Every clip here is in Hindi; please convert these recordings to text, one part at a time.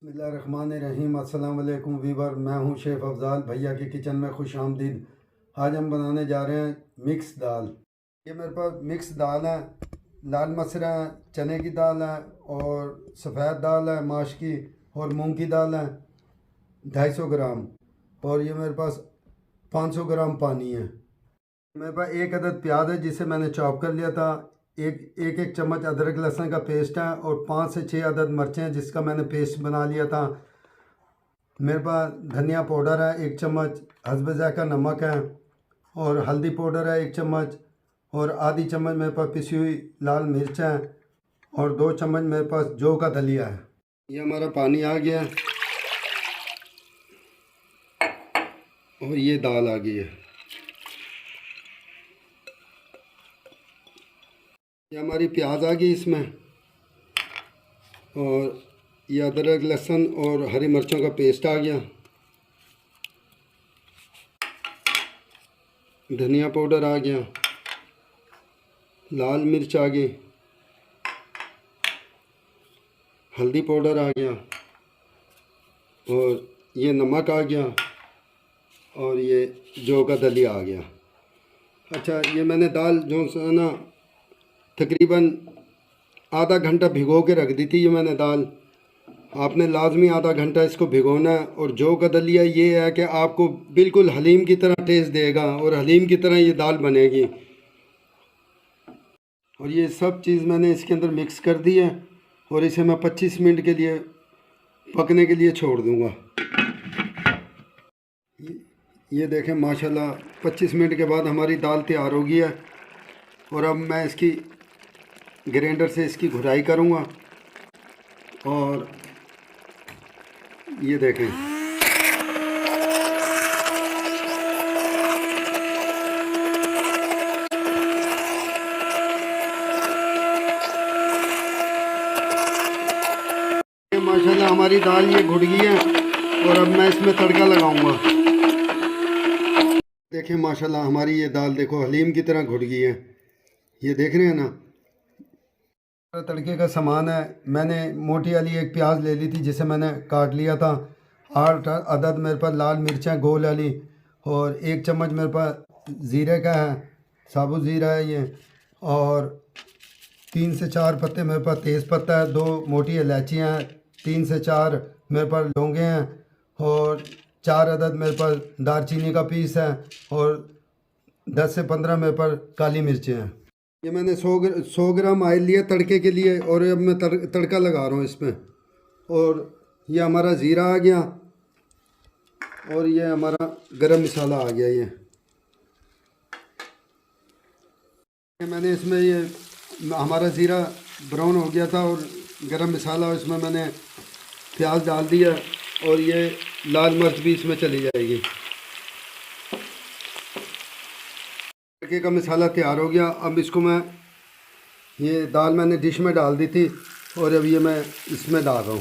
बिस्मिल्लाहिर्रहमानिर्रहीम। अस्सलाम वालेकुम वीवर, मैं हूं शेफ़ अफ़ज़ाल। भैया की किचन में खुश आमदीद। आज हम बनाने जा रहे हैं मिक्स दाल। ये मेरे पास मिक्स दाल है, लाल मसर है, चने की दाल है और सफ़ेद दाल है माश की, और मूंग की दाल है 250 ग्राम, और ये मेरे पास 500 ग्राम पानी है। मेरे पास एक अदद प्याज है जिसे मैंने चॉप कर लिया था। एक चम्मच अदरक लहसुन का पेस्ट है और 5 से 6 अदद मिर्चें हैं जिसका मैंने पेस्ट बना लिया था। मेरे पास धनिया पाउडर है 1 चम्मच, हस्ब ज़ायक़ा नमक है, और हल्दी पाउडर है 1 चम्मच, और आधी चम्मच मेरे पास पिसी हुई लाल मिर्च है, और 2 चम्मच मेरे पास जौ का दलिया है। ये हमारा पानी आ गया और ये दाल आ गई है। ये हमारी प्याज आ गई इसमें, और ये अदरक लहसुन और हरी मिर्चों का पेस्ट आ गया, धनिया पाउडर आ गया, लाल मिर्च आ गई, हल्दी पाउडर आ गया, और ये नमक आ गया, और ये जौ का दलिया आ गया। अच्छा, ये मैंने दाल जो है ना तकरीबन आधा घंटा भिगो के रख दी थी। ये मैंने दाल, आपने लाजमी आधा घंटा इसको भिगोना है। और जौ का दलिया ये है कि आपको बिल्कुल हलीम की तरह टेस्ट देगा और हलीम की तरह ये दाल बनेगी। और ये सब चीज़ मैंने इसके अंदर मिक्स कर दी है और इसे मैं 25 मिनट के लिए पकने के लिए छोड़ दूँगा। ये देखें माशाल्लाह 25 मिनट के बाद हमारी दाल तैयार हो गई है। और अब मैं इसकी ग्राइंडर से इसकी घुराई करूँगा। और ये देखें, माशाल्लाह हमारी दाल ये घुट गई है। और अब मैं इसमें तड़का लगाऊंगा। देखें माशाल्लाह हमारी ये दाल देखो हलीम की तरह घुट गई है। ये देख रहे हैं ना, तड़के का सामान है। मैंने मोटी वाली एक प्याज ले ली थी जिसे मैंने काट लिया था। 8 अदद मेरे पास लाल मिर्चें गोल वाली, और 1 चम्मच मेरे पास ज़ीरे का है, साबुत ज़ीरा है ये, और 3 से 4 पत्ते मेरे पास तेज़ पत्ता है, 2 मोटी इलायचियाँ हैं, 3 से 4 मेरे पास लौंगे हैं, और 4 अदद मेरे पास दालचीनी का पीस है, और 10 से 15 मेरे पास काली मिर्चें हैं। ये मैंने 100 ग्राम ऑयल लिया तड़के के लिए, और अब मैं तड़का लगा रहा हूँ इसमें। और ये हमारा ज़ीरा आ गया, और ये हमारा गरम मसाला आ गया। ये मैंने इसमें ये हमारा ज़ीरा ब्राउन हो गया था, और गरम मसाला, और इसमें मैंने प्याज डाल दिया, और ये लाल मिर्च भी इसमें चली जाएगी। तड़के का मसाला तैयार हो गया। अब इसको मैं, ये दाल मैंने डिश में डाल दी थी, और अब ये मैं इसमें डाल रहा हूँ।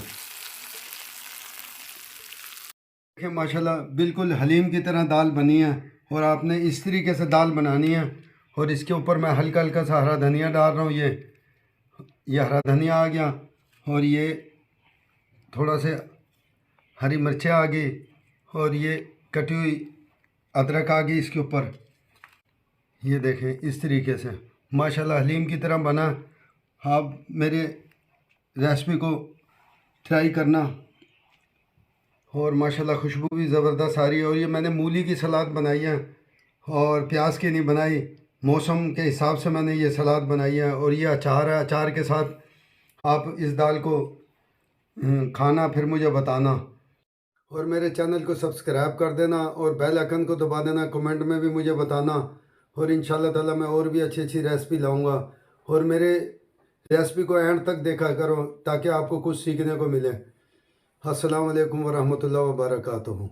देखिए माशाल्लाह बिल्कुल हलीम की तरह दाल बनी है। और आपने इस तरीके से दाल बनानी है। और इसके ऊपर मैं हल्का हल्का सा हरा धनिया डाल रहा हूँ। ये हरा धनिया आ गया, और ये थोड़ा से हरी मिर्चें आ गई, और ये कटी हुई अदरक आ गई इसके ऊपर। ये देखें इस तरीके से माशाल्लाह हलीम की तरह बना। आप मेरे रेसिपी को ट्राई करना। और माशाल्लाह खुशबू भी ज़बरदस्त आ रही है। और ये मैंने मूली की सलाद बनाई है, और प्याज की नहीं बनाई। मौसम के हिसाब से मैंने ये सलाद बनाई है। और ये अचार है, अचार के साथ आप इस दाल को खाना, फिर मुझे बताना। और मेरे चैनल को सब्सक्राइब कर देना, और बेल आइकन को दबा देना। कमेंट में भी मुझे बताना, और इंशाल्लाह ताला मैं और भी अच्छी अच्छी रेसिपी लाऊंगा। और मेरे रेसिपी को एंड तक देखा करो ताकि आपको कुछ सीखने को मिले। अस्सलाम वालेकुम वरहमतुल्लाहि वबरकातुहू।